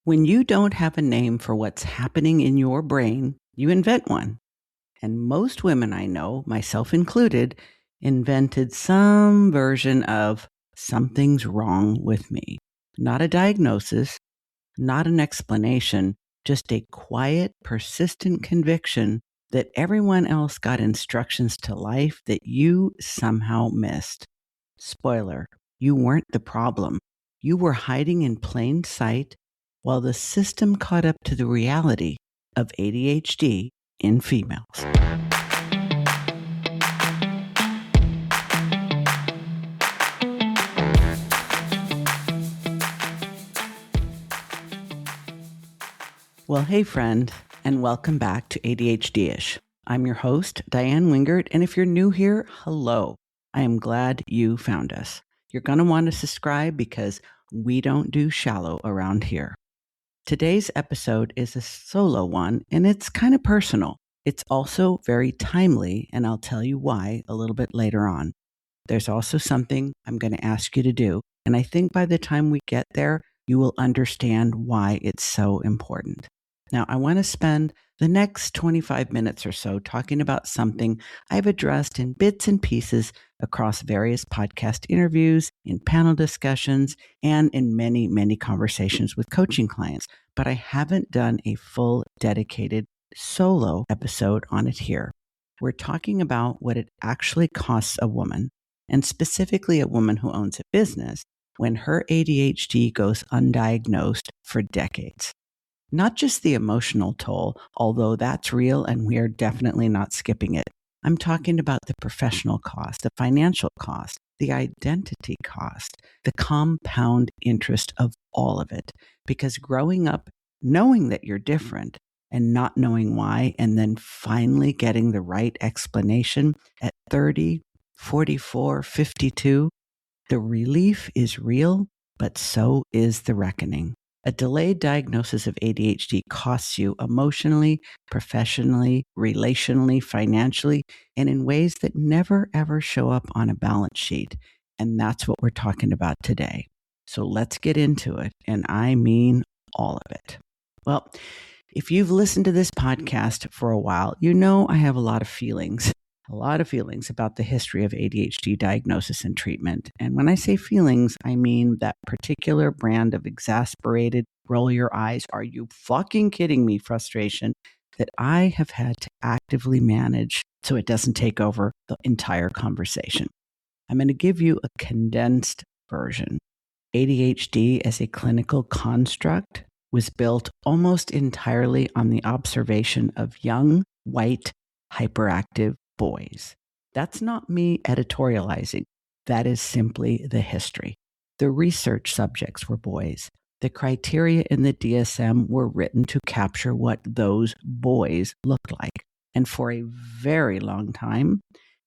When you don't have a name for what's happening in your brain, you invent one. And most women I know, myself included, invented some version of something's wrong with me. Not a diagnosis, not an explanation, just a quiet, persistent conviction that everyone else got instructions to life that you somehow missed. Spoiler, you weren't the problem. You were hiding in plain sight while the system caught up to the reality of ADHD in females. Well, hey, friend, and welcome back to ADHD-ish. I'm your host, Diane Wingert, and if you're new here, hello. I am glad you found us. You're going to want to subscribe because we don't do shallow around here. Today's episode is a solo one, and it's kind of personal. It's also very timely, and I'll tell you why a little bit later on. There's also something I'm going to ask you to do, and I think by the time we get there, you will understand why it's so important. Now, I want to spend the next 25 minutes or so talking about something I've addressed in bits and pieces across various podcast interviews, in panel discussions, and in many, many conversations with coaching clients. But I haven't done a full dedicated solo episode on it here. We're talking about what it actually costs a woman, and specifically a woman who owns a business, when her ADHD goes undiagnosed for decades. Not just the emotional toll, although that's real and we are definitely not skipping it. I'm talking about the professional cost, the financial cost, the identity cost, the compound interest of all of it. Because growing up, knowing that you're different and not knowing why, and then finally getting the right explanation at 30, 44, 52, the relief is real, but so is the reckoning. A delayed diagnosis of ADHD costs you emotionally, professionally, relationally, financially, and in ways that never ever show up on a balance sheet. And that's what we're talking about today. So let's get into it. And I mean all of it. Well, if you've listened to this podcast for a while, you know I have a lot of feelings about the history of ADHD diagnosis and treatment. And when I say feelings, I mean that particular brand of exasperated, roll your eyes, are you fucking kidding me frustration that I have had to actively manage so it doesn't take over the entire conversation. I'm going to give you a condensed version. ADHD as a clinical construct was built almost entirely on the observation of young, white, hyperactive boys. That's not me editorializing. That is simply the history. The research subjects were boys. The criteria in the DSM were written to capture what those boys looked like. And for a very long time,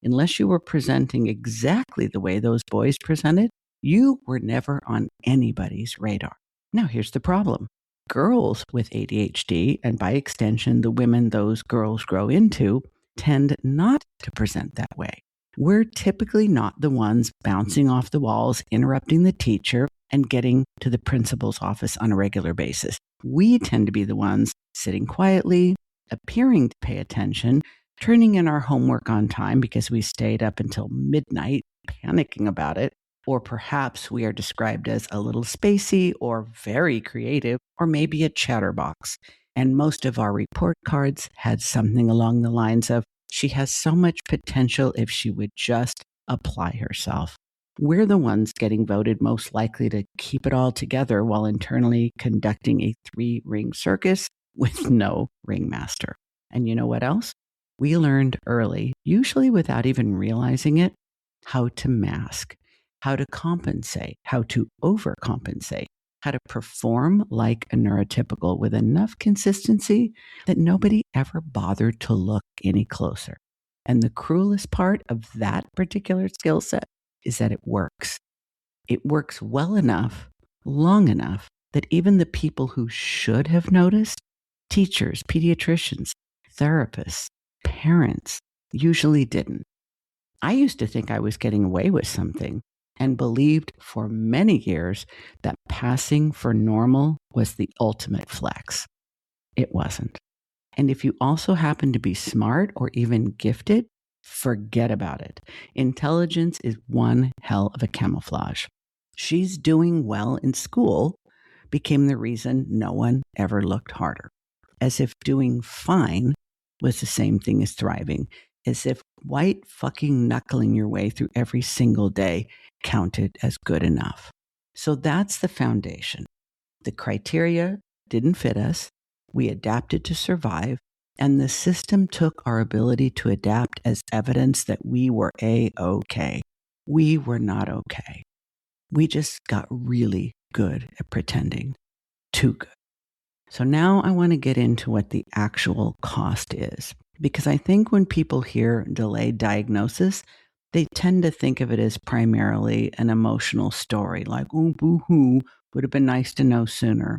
unless you were presenting exactly the way those boys presented, you were never on anybody's radar. Now, here's the problem. Girls with ADHD, and by extension, the women those girls grow into, tend not to present that way. We're typically not the ones bouncing off the walls, interrupting the teacher, and getting to the principal's office on a regular basis. We tend to be the ones sitting quietly, appearing to pay attention, turning in our homework on time because we stayed up until midnight, panicking about it, or perhaps we are described as a little spacey or very creative, or maybe a chatterbox. And most of our report cards had something along the lines of, she has so much potential if she would just apply herself. We're the ones getting voted most likely to keep it all together while internally conducting a 3-ring circus with no ringmaster. And you know what else? We learned early, usually without even realizing it, how to mask, how to compensate, how to overcompensate, how to perform like a neurotypical with enough consistency that nobody ever bothered to look any closer. And the cruelest part of that particular skill set is that it works. It works well enough, long enough, that even the people who should have noticed, teachers, pediatricians, therapists, parents, usually didn't. I used to think I was getting away with something and believed for many years that passing for normal was the ultimate flex. It wasn't. And if you also happen to be smart or even gifted, forget about it. Intelligence is one hell of a camouflage. She's doing well in school became the reason no one ever looked harder, as if doing fine was the same thing as thriving, as if white fucking knuckling your way through every single day counted as good enough. So that's the foundation. The criteria didn't fit us. We adapted to survive, and the system took our ability to adapt as evidence that we were A-OK. We were not okay. We just got really good at pretending. Too good. So now I want to get into what the actual cost is, because I think when people hear delayed diagnosis, they tend to think of it as primarily an emotional story, like, oh, boo-hoo, would have been nice to know sooner.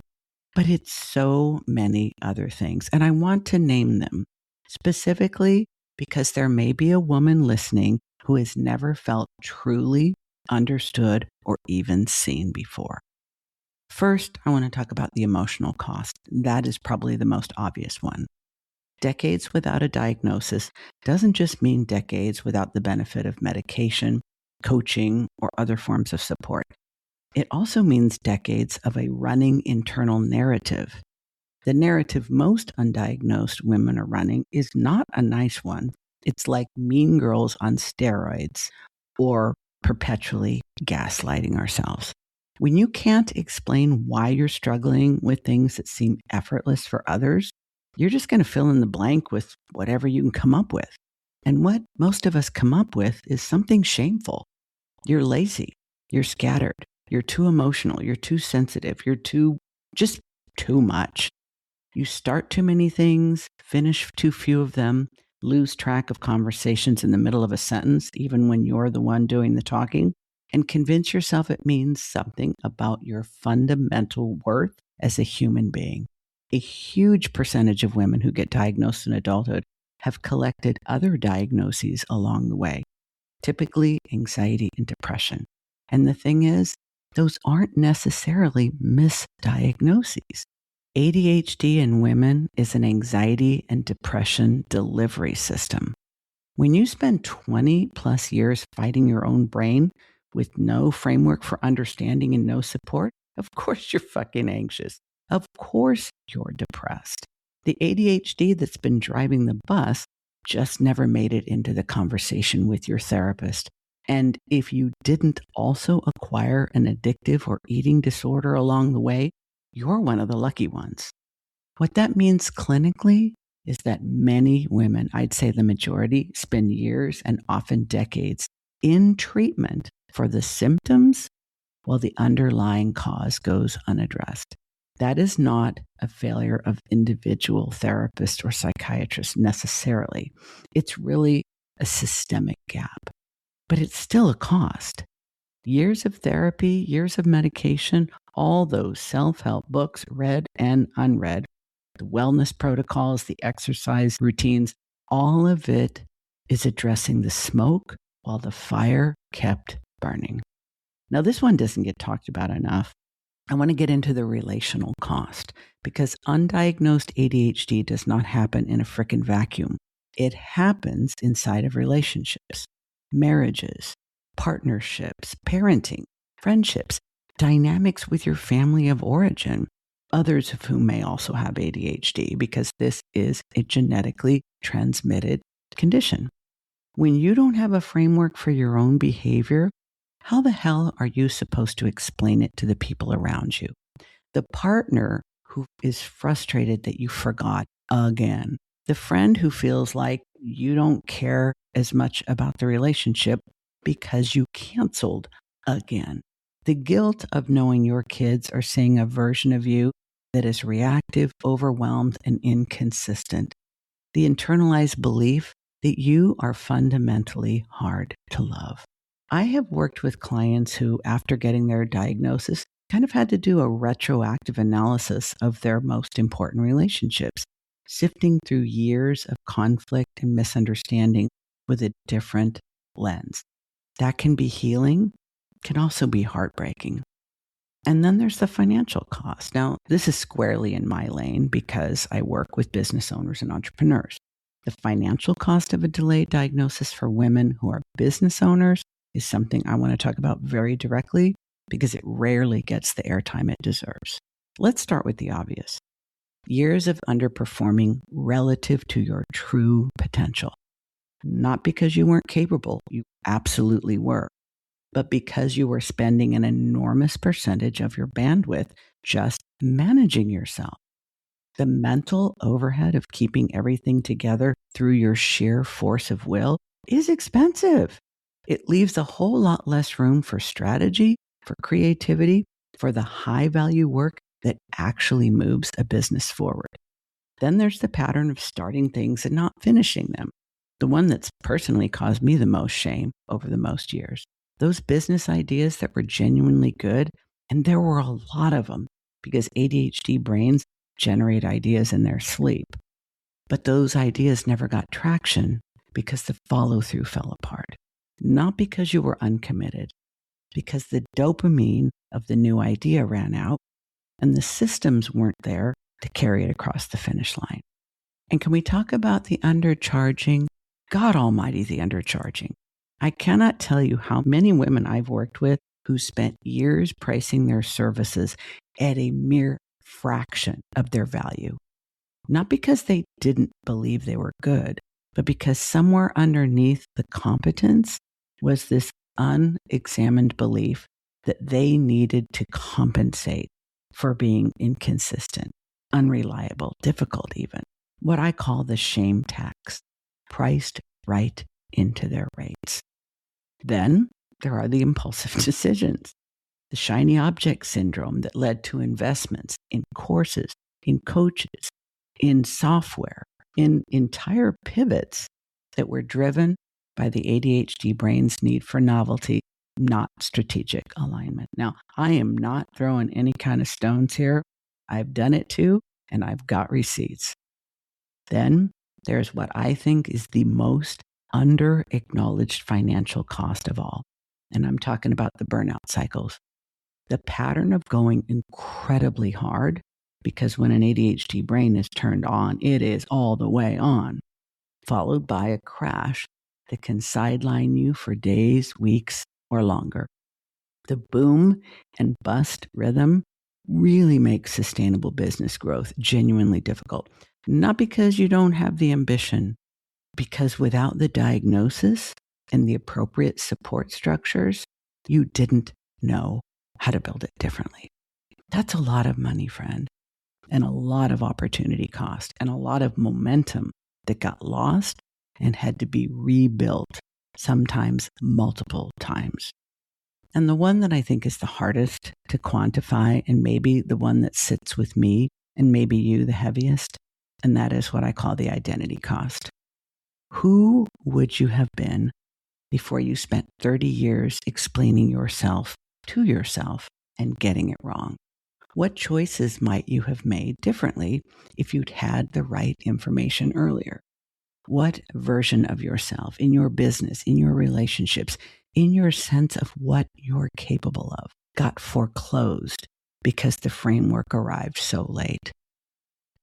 But it's so many other things, and I want to name them specifically because there may be a woman listening who has never felt truly understood or even seen before. First, I want to talk about the emotional cost. That is probably the most obvious one. Decades without a diagnosis doesn't just mean decades without the benefit of medication, coaching, or other forms of support. It also means decades of a running internal narrative. The narrative most undiagnosed women are running is not a nice one. It's like Mean Girls on steroids or perpetually gaslighting ourselves. When you can't explain why you're struggling with things that seem effortless for others, you're just going to fill in the blank with whatever you can come up with. And what most of us come up with is something shameful. You're lazy. You're scattered. You're too emotional. You're too sensitive. You're just too much. You start too many things, finish too few of them, lose track of conversations in the middle of a sentence, even when you're the one doing the talking, and convince yourself it means something about your fundamental worth as a human being. A huge percentage of women who get diagnosed in adulthood have collected other diagnoses along the way, typically anxiety and depression. And the thing is, those aren't necessarily misdiagnoses. ADHD in women is an anxiety and depression delivery system. When you spend 20 plus years fighting your own brain with no framework for understanding and no support, of course you're fucking anxious. Of course you're depressed. The ADHD that's been driving the bus just never made it into the conversation with your therapist. And if you didn't also acquire an addictive or eating disorder along the way, you're one of the lucky ones. What that means clinically is that many women, I'd say the majority, spend years and often decades in treatment for the symptoms while the underlying cause goes unaddressed. That is not a failure of individual therapists or psychiatrists necessarily. It's really a systemic gap, but it's still a cost. Years of therapy, years of medication, all those self-help books, read and unread, the wellness protocols, the exercise routines, all of it is addressing the smoke while the fire kept burning. Now, this one doesn't get talked about enough. I want to get into the relational cost because undiagnosed ADHD does not happen in a frickin' vacuum. It happens inside of relationships, marriages, partnerships, parenting, friendships, dynamics with your family of origin, others of whom may also have ADHD because this is a genetically transmitted condition. When you don't have a framework for your own behavior, how the hell are you supposed to explain it to the people around you? The partner who is frustrated that you forgot again. The friend who feels like you don't care as much about the relationship because you canceled again. The guilt of knowing your kids are seeing a version of you that is reactive, overwhelmed, and inconsistent. The internalized belief that you are fundamentally hard to love. I have worked with clients who, after getting their diagnosis, kind of had to do a retroactive analysis of their most important relationships, sifting through years of conflict and misunderstanding with a different lens. That can be healing, can also be heartbreaking. And then there's the financial cost. Now, this is squarely in my lane because I work with business owners and entrepreneurs. The financial cost of a delayed diagnosis for women who are business owners is something I want to talk about very directly because it rarely gets the airtime it deserves. Let's start with the obvious. Years of underperforming relative to your true potential. Not because you weren't capable, you absolutely were, but because you were spending an enormous percentage of your bandwidth just managing yourself. The mental overhead of keeping everything together through your sheer force of will is expensive. It leaves a whole lot less room for strategy, for creativity, for the high value work that actually moves a business forward. Then there's the pattern of starting things and not finishing them. The one that's personally caused me the most shame over the most years. Those business ideas that were genuinely good, and there were a lot of them because ADHD brains generate ideas in their sleep. But those ideas never got traction because the follow-through fell apart. Not because you were uncommitted, because the dopamine of the new idea ran out and the systems weren't there to carry it across the finish line. And can we talk about the undercharging? God almighty, the undercharging. I cannot tell you how many women I've worked with who spent years pricing their services at a mere fraction of their value. Not because they didn't believe they were good, but because somewhere underneath the competence was this unexamined belief that they needed to compensate for being inconsistent, unreliable, difficult even. What I call the shame tax, priced right into their rates. Then there are the impulsive decisions, the shiny object syndrome that led to investments in courses, in coaches, in software, in entire pivots that were driven by the ADHD brain's need for novelty, not strategic alignment. Now, I am not throwing any kind of stones here. I've done it too, and I've got receipts. Then there's what I think is the most under-acknowledged financial cost of all. And I'm talking about the burnout cycles. The pattern of going incredibly hard, because when an ADHD brain is turned on, it is all the way on, followed by a crash that can sideline you for days, weeks, or longer. The boom and bust rhythm really makes sustainable business growth genuinely difficult. Not because you don't have the ambition, because without the diagnosis and the appropriate support structures, you didn't know how to build it differently. That's a lot of money, friend, and a lot of opportunity cost, and a lot of momentum that got lost and had to be rebuilt, sometimes multiple times. And the one that I think is the hardest to quantify, and maybe the one that sits with me and maybe you the heaviest, and that is what I call the identity cost. Who would you have been before you spent 30 years explaining yourself to yourself and getting it wrong? What choices might you have made differently if you'd had the right information earlier? What version of yourself in your business, in your relationships, in your sense of what you're capable of got foreclosed because the framework arrived so late?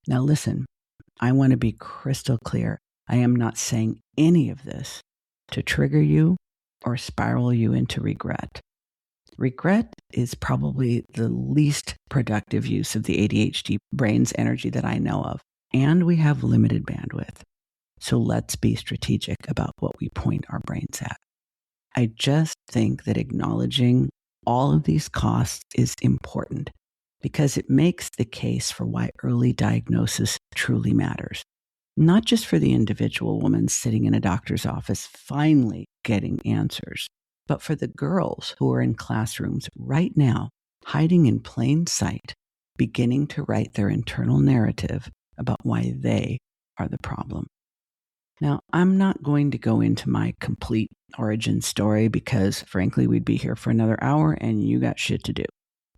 Now listen, I want to be crystal clear. I am not saying any of this to trigger you or spiral you into regret. Regret is probably the least productive use of the ADHD brain's energy that I know of, and we have limited bandwidth. So let's be strategic about what we point our brains at. I just think that acknowledging all of these costs is important because it makes the case for why early diagnosis truly matters. Not just for the individual woman sitting in a doctor's office finally getting answers, but for the girls who are in classrooms right now, hiding in plain sight, beginning to write their internal narrative about why they are the problem. Now, I'm not going to go into my complete origin story because, frankly, we'd be here for another hour and you got shit to do.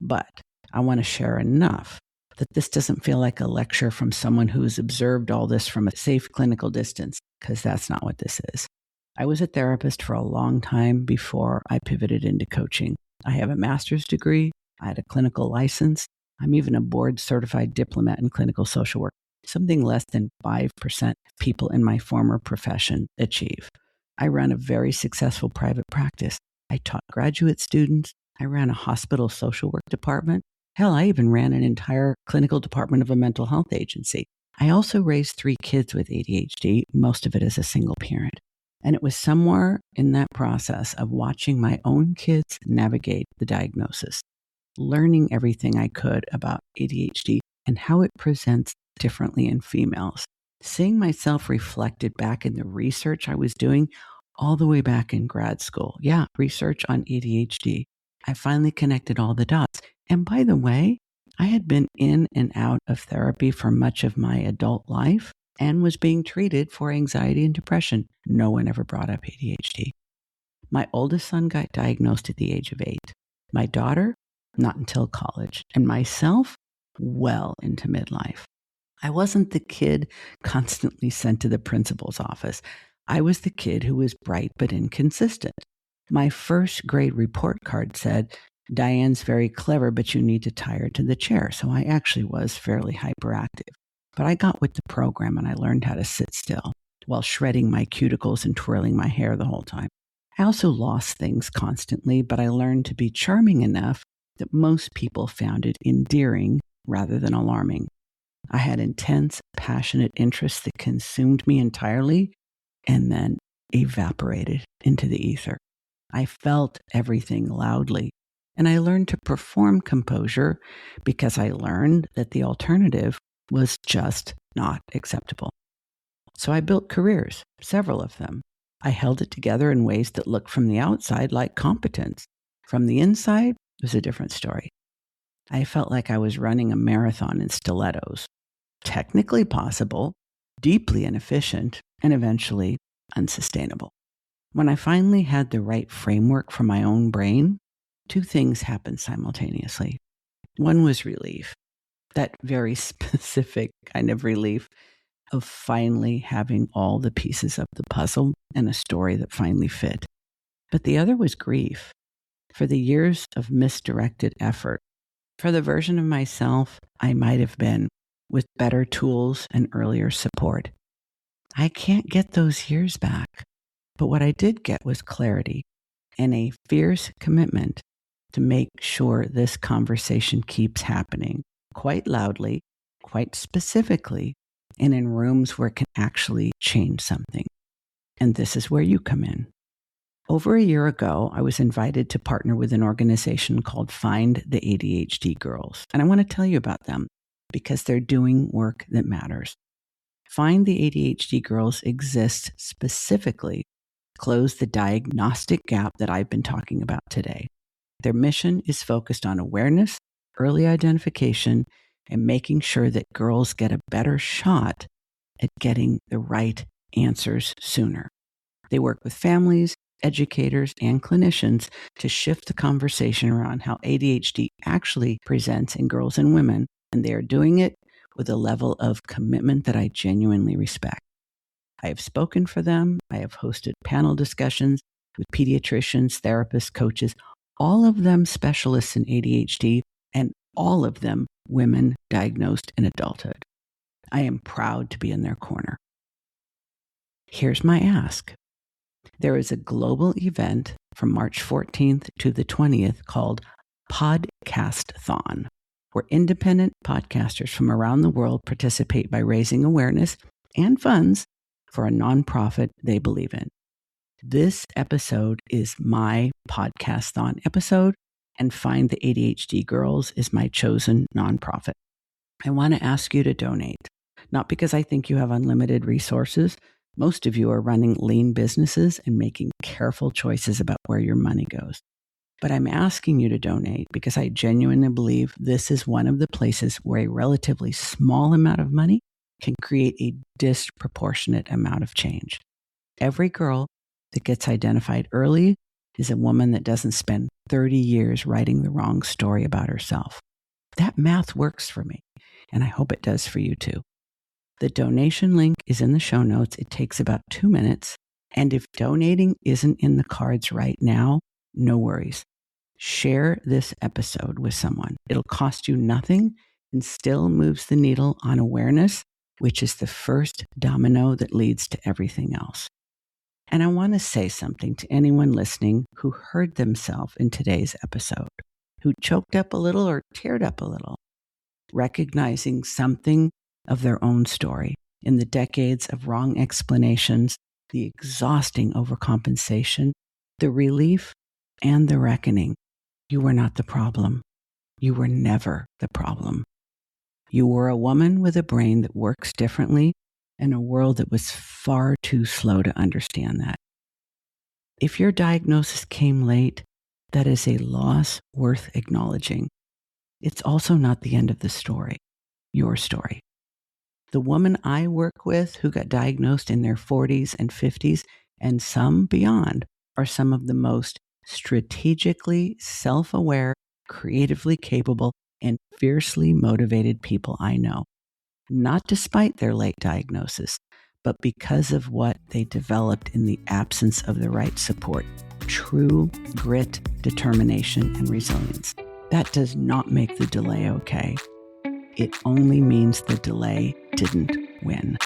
But I want to share enough that this doesn't feel like a lecture from someone who's observed all this from a safe clinical distance, because that's not what this is. I was a therapist for a long time before I pivoted into coaching. I have a master's degree. I had a clinical license. I'm even a board-certified diplomat in clinical social work, something less than 5% of people in my former profession achieve. I run a very successful private practice. I taught graduate students. I ran a hospital social work department. Hell, I even ran an entire clinical department of a mental health agency. I also raised 3 kids with ADHD, most of it as a single parent. And it was somewhere in that process of watching my own kids navigate the diagnosis, learning everything I could about ADHD and how it presents differently in females, seeing myself reflected back in the research I was doing all the way back in grad school. Yeah, research on ADHD. I finally connected all the dots. And by the way, I had been in and out of therapy for much of my adult life and was being treated for anxiety and depression. No one ever brought up ADHD. My oldest son got diagnosed at the age of 8. My daughter, not until college. And myself, well into midlife. I wasn't the kid constantly sent to the principal's office. I was the kid who was bright but inconsistent. My first grade report card said, Diane's very clever, but you need to tie her to the chair. So I actually was fairly hyperactive. But I got with the program and I learned how to sit still while shredding my cuticles and twirling my hair the whole time. I also lost things constantly, but I learned to be charming enough that most people found it endearing rather than alarming. I had intense, passionate interests that consumed me entirely and then evaporated into the ether. I felt everything loudly, and I learned to perform composure because I learned that the alternative was just not acceptable. So I built careers, several of them. I held it together in ways that looked from the outside like competence. From the inside, it was a different story. I felt like I was running a marathon in stilettos. Technically possible, deeply inefficient, and eventually unsustainable. When I finally had the right framework for my own brain, 2 things happened simultaneously. One was relief, that very specific kind of relief of finally having all the pieces of the puzzle and a story that finally fit. But the other was grief for the years of misdirected effort, for the version of myself I might have been with better tools and earlier support. I can't get those years back, but what I did get was clarity and a fierce commitment to make sure this conversation keeps happening quite loudly, quite specifically, and in rooms where it can actually change something. And this is where you come in. Over a year ago, I was invited to partner with an organization called Find the ADHD Girls. And I want to tell you about them because they're doing work that matters. Find the ADHD Girls exists specifically to close the diagnostic gap that I've been talking about today. Their mission is focused on awareness, early identification, and making sure that girls get a better shot at getting the right answers sooner. They work with families, educators, and clinicians to shift the conversation around how ADHD actually presents in girls and women, and they are doing it with a level of commitment that I genuinely respect. I have spoken for them. I have hosted panel discussions with pediatricians, therapists, coaches, all of them specialists in ADHD, and all of them women diagnosed in adulthood. I am proud to be in their corner. Here's my ask. There is a global event from March 14th to the 20th called Podcastathon, where independent podcasters from around the world participate by raising awareness and funds for a nonprofit they believe in. This episode is my Podcastathon episode, and Find the ADHD Girls is my chosen nonprofit. I want to ask you to donate, not because I think you have unlimited resources. Most of you are running lean businesses and making careful choices about where your money goes. But I'm asking you to donate because I genuinely believe this is one of the places where a relatively small amount of money can create a disproportionate amount of change. Every girl that gets identified early is a woman that doesn't spend 30 years writing the wrong story about herself. That math works for me, and I hope it does for you too. The donation link is in the show notes. It takes about 2 minutes. And if donating isn't in the cards right now, no worries. Share this episode with someone. It'll cost you nothing and still moves the needle on awareness, which is the first domino that leads to everything else. And I want to say something to anyone listening who heard themselves in today's episode, who choked up a little or teared up a little, recognizing something of their own story in the decades of wrong explanations, the exhausting overcompensation, the relief, and the reckoning. You were not the problem. You were never the problem. You were a woman with a brain that works differently and a world that was far too slow to understand that. If your diagnosis came late, that is a loss worth acknowledging. It's also not the end of the story, your story. The woman I work with who got diagnosed in their 40s and 50s and some beyond are some of the most strategically self-aware, creatively capable, and fiercely motivated people I know. Not despite their late diagnosis, but because of what they developed in the absence of the right support. True grit, determination, and resilience. That does not make the delay okay. It only means the delay didn't win.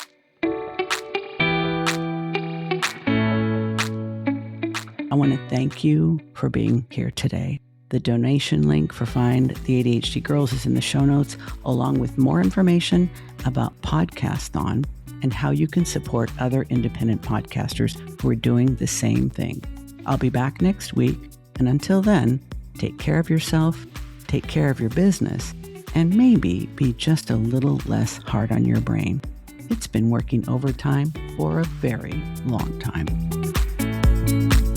I want to thank you for being here today. The donation link for Find the ADHD Girls is in the show notes, along with more information about Podcastathon and how you can support other independent podcasters who are doing the same thing. I'll be back next week, and until then, take care of yourself, take care of your business, and maybe be just a little less hard on your brain. It's been working overtime for a very long time.